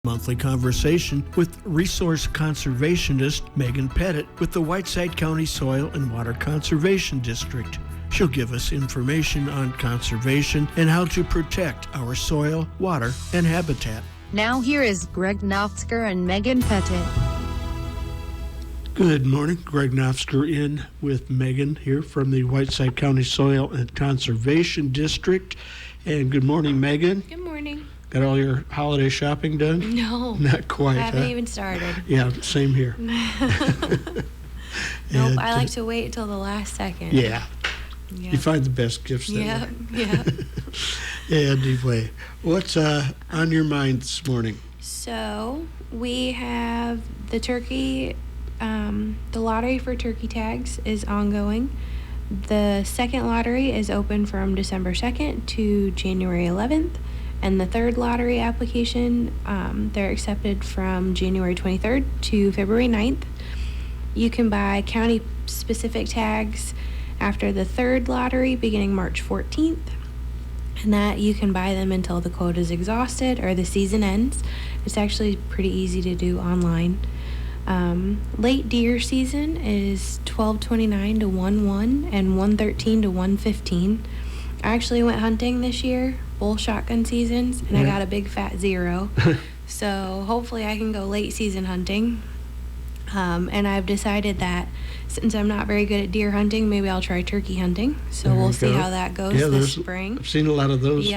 Monthly conversation with resource conservationist Meghan Pettit with the Whiteside County Soil and Water Conservation District. She'll give us information on conservation and how to protect our soil, water, and habitat. Now here is Greg Naftzger and Meghan Pettit. Good morning. Greg Naftzger in with Meghan here from the Whiteside County Soil and Conservation District. And good morning, Meghan. Good morning. Got all your holiday shopping done? No. Not quite. I haven't even started. Yeah, same here. Nope, I like to wait till the last second. Yeah. You find the best gifts that way. Yeah. Anyway, what's on your mind this morning? So, we have the turkey, the lottery for turkey tags is ongoing. The second lottery is open from December 2nd to January 11th. And the third lottery application, they're accepted from January 23rd to February 9th. You can buy county-specific tags after the third lottery beginning March 14th. And that you can buy them until the quota is exhausted or the season ends. It's actually pretty easy to do online. Late deer season is 12/29 to 1/1 and 1/13 to 1/15. I actually went hunting this year, bull shotgun seasons, and I got a big fat 0. So hopefully I can go late season hunting. And I've decided that since I'm not very good at deer hunting, maybe I'll try turkey hunting. So we'll see how that goes this spring. I've seen a lot of those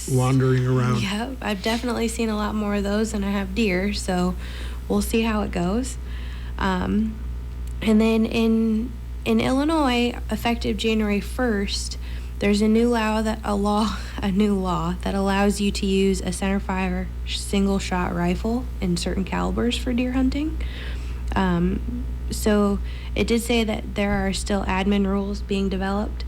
wandering around. Yep, I've definitely seen a lot more of those than I have deer, so we'll see how it goes. And then in Illinois, effective January 1st, there's a new law that allows you to use a centerfire single-shot rifle in certain calibers for deer hunting. So it did say that there are still admin rules being developed,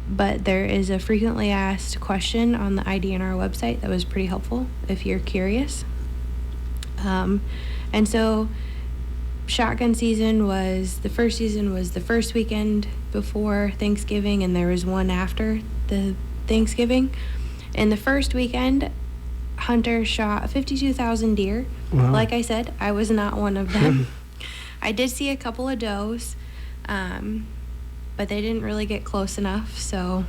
but there is a frequently asked question on the IDNR website that was pretty helpful if you're curious. And so shotgun season was the first weekend before Thanksgiving, and there was one after the Thanksgiving. In the first weekend, hunters shot 52,000 deer. Wow. Like I said, I was not one of them. I did see a couple of does, but they didn't really get close enough, so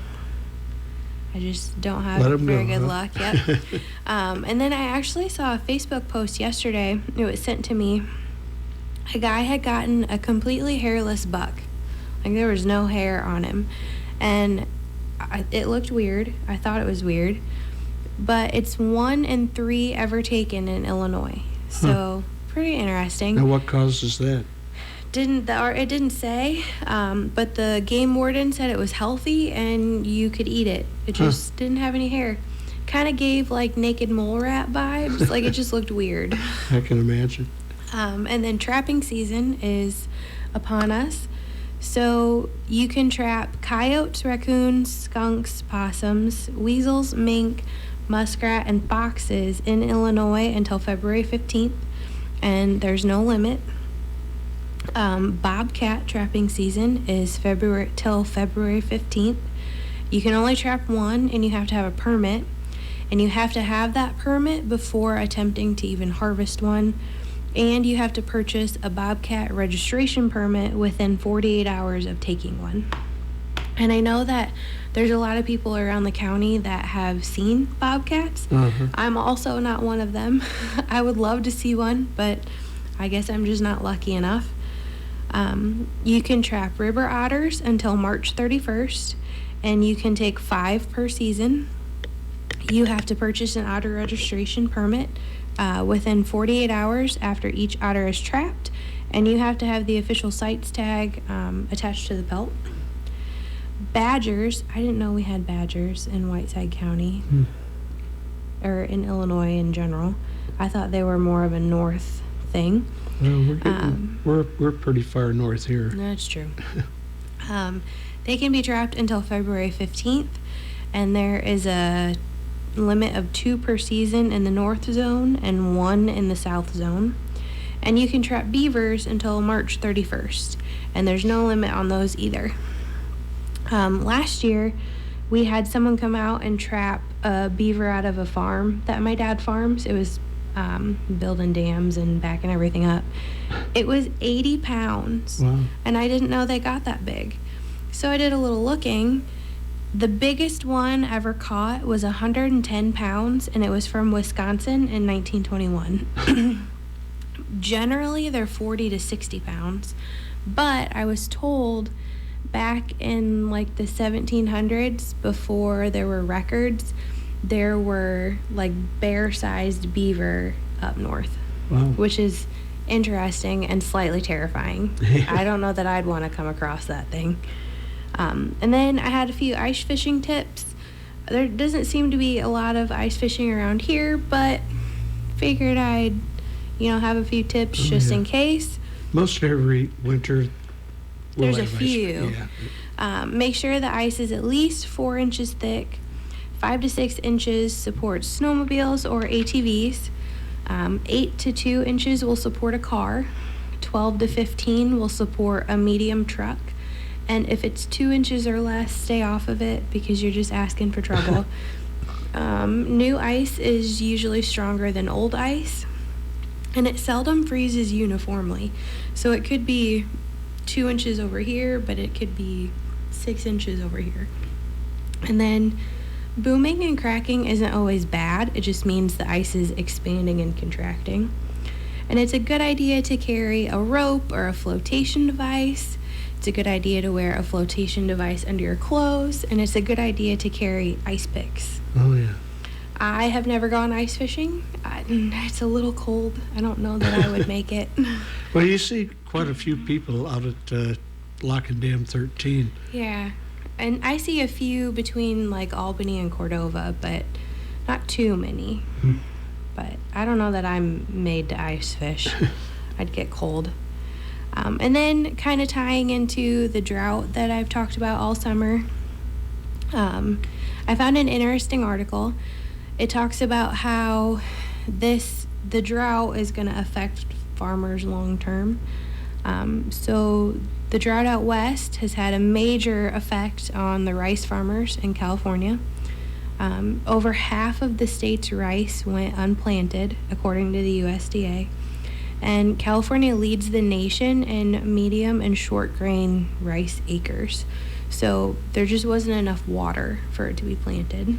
I just don't have very good luck yet. And then I actually saw a Facebook post yesterday. It was sent to me. A guy had gotten a completely hairless buck. Like, there was no hair on him. And it looked weird. I thought it was weird. But it's 1 in 3 ever taken in Illinois. So, pretty interesting. Now, what causes that? It didn't say, but the game warden said it was healthy and you could eat it. It just didn't have any hair. Kind of gave, like, naked mole rat vibes. Like, it just looked weird. I can imagine. And then trapping season is upon us. So you can trap coyotes, raccoons, skunks, possums, weasels, mink, muskrat, and foxes in Illinois until February 15th, and there's no limit. Bobcat trapping season is till February 15th. You can only trap one, and you have to have a permit, and you have to have that permit before attempting to even harvest one. And you have to purchase a bobcat registration permit within 48 hours of taking one. And I know that there's a lot of people around the county that have seen bobcats. I'm also not one of them. I would love to see one, but I guess I'm just not lucky enough. You can trap river otters until March 31st, and you can take 5 per season. You have to purchase an otter registration permit within 48 hours after each otter is trapped, and you have to have the official CITES tag attached to the pelt. Badgers, I didn't know we had badgers in Whiteside County, or in Illinois in general. I thought they were more of a north thing. Well, we're pretty far north here. That's true. They can be trapped until February 15th, and there is a limit of 2 per season in the north zone and 1 in the south zone. And you can trap beavers until March 31st, and there's no limit on those either. Last year, we had someone come out and trap a beaver out of a farm that my dad farms. It was building dams and backing everything up. It was 80 pounds. Wow. And I didn't know they got that big. So I did a little looking. The biggest one ever caught was 110 pounds, and it was from Wisconsin in 1921. Generally, they're 40 to 60 pounds. But I was told back in like the 1700s, before there were records, there were like bear-sized beaver up north. Wow. Which is interesting and slightly terrifying. I don't know that I'd want to come across that thing. And then I had a few ice fishing tips. There doesn't seem to be a lot of ice fishing around here, but figured I'd, have a few tips just in case. Most every winter, there's a few. Make sure the ice is at least 4 inches thick. 5 to 6 inches supports snowmobiles or ATVs. 8 to 2 inches will support a car. 12 to 15 will support a medium truck. And if it's 2 inches or less, stay off of it because you're just asking for trouble. New ice is usually stronger than old ice, and it seldom freezes uniformly. So it could be 2 inches over here, but it could be 6 inches over here. And then booming and cracking isn't always bad. It just means the ice is expanding and contracting. And it's a good idea to carry a rope or a flotation device. It's a good idea to wear a flotation device under your clothes, and it's a good idea to carry ice picks. Oh, yeah. I have never gone ice fishing. It's a little cold. I don't know that I would make it. Well, you see quite a few people out at Lock and Dam 13. Yeah, and I see a few between like Albany and Cordova, but not too many. But I don't know that I'm made to ice fish. I'd get cold. And then kind of tying into the drought that I've talked about all summer, I found an interesting article. It talks about how the drought is going to affect farmers long term. So the drought out west has had a major effect on the rice farmers in California. Over half of the state's rice went unplanted, according to the USDA. And California leads the nation in medium and short grain rice acres. So there just wasn't enough water for it to be planted,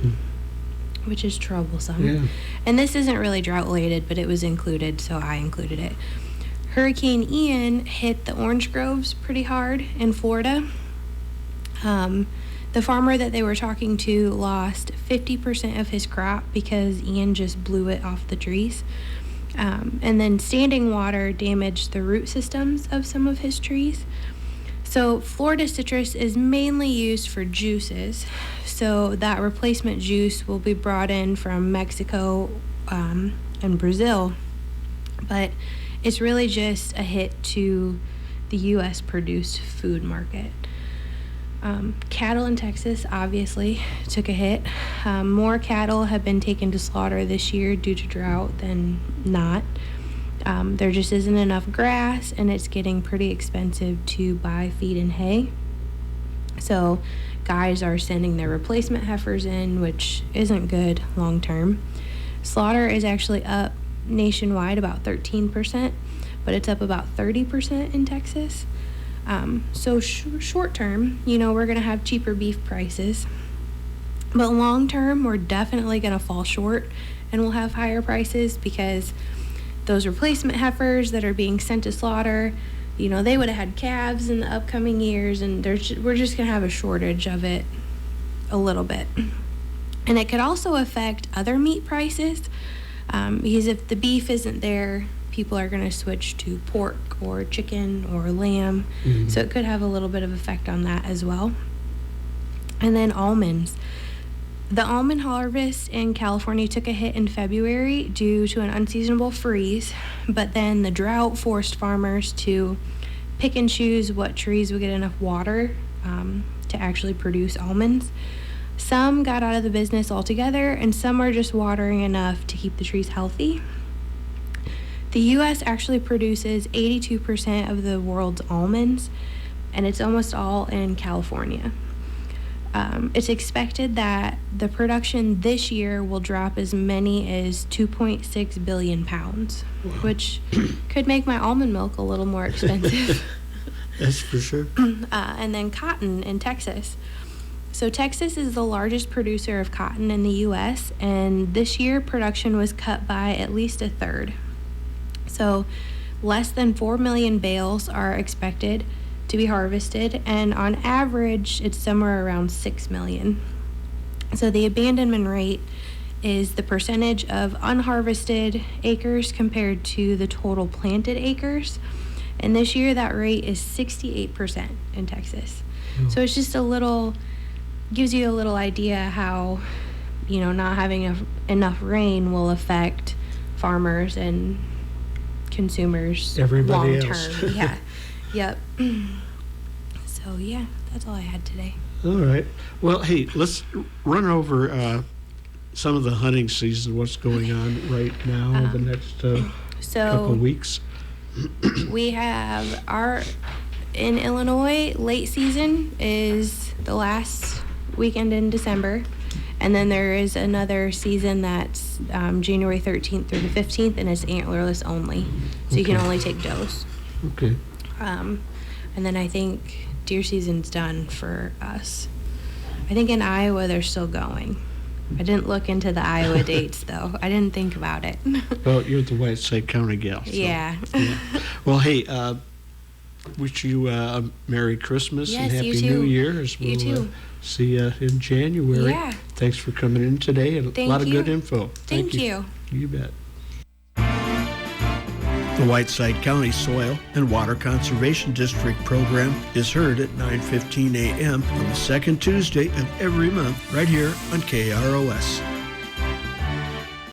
which is troublesome. Yeah. And this isn't really drought related, but it was included, so I included it. Hurricane Ian hit the orange groves pretty hard in Florida. The farmer that they were talking to lost 50% of his crop because Ian just blew it off the trees. And then standing water damaged the root systems of some of his trees. So Florida citrus is mainly used for juices. So that replacement juice will be brought in from Mexico and Brazil. But it's really just a hit to the U.S. produced food market. Cattle in Texas obviously took a hit. More cattle have been taken to slaughter this year due to drought than not. There just isn't enough grass, and it's getting pretty expensive to buy feed and hay. So guys are sending their replacement heifers in, which isn't good long term. Slaughter is actually up nationwide about 13%, but it's up about 30% in Texas. So short term, we're going to have cheaper beef prices. But long term, we're definitely going to fall short, and we'll have higher prices because those replacement heifers that are being sent to slaughter, they would have had calves in the upcoming years, and we're just going to have a shortage of it a little bit. And it could also affect other meat prices because if the beef isn't there, people are going to switch to pork or chicken or lamb. So it could have a little bit of effect on that as well. And then almonds. The almond harvest in California took a hit in February due to an unseasonable freeze, but then the drought forced farmers to pick and choose what trees would get enough water to actually produce almonds. Some got out of the business altogether, and some are just watering enough to keep the trees healthy. The U.S. actually produces 82% of the world's almonds, and it's almost all in California. It's expected that the production this year will drop as many as 2.6 billion pounds, which could make my almond milk a little more expensive. That's for sure. And then cotton in Texas. So Texas is the largest producer of cotton in the U.S., and this year production was cut by at least a third. So less than 4 million bales are expected to be harvested, and on average it's somewhere around 6 million. So the abandonment rate is the percentage of unharvested acres compared to the total planted acres, and this year that rate is 68% in Texas. So it's just gives you a little idea how, not having enough rain will affect farmers and consumers Everybody long else. term. Yeah. Yep. So yeah, that's all I had today. All right. Well, hey, let's run over some of the hunting season, what's going on right now, the next couple of weeks. We have in Illinois, late season is the last weekend in December. And then there is another season that's January 13th through the 15th, and it's antlerless only. So you can only take does. Okay. And then I think deer season's done for us. I think in Iowa they're still going. I didn't look into the Iowa dates, though. I didn't think about it. Well, you're the Whiteside County gal. So, yeah. Well, hey, wish you a Merry Christmas and Happy New Year. As we'll, you too. See you in January. Yeah. Thanks for coming in today, and a lot of good info. Thank you. You bet. The Whiteside County Soil and Water Conservation District program is heard at 9:15 a.m. on the second Tuesday of every month right here on KROS.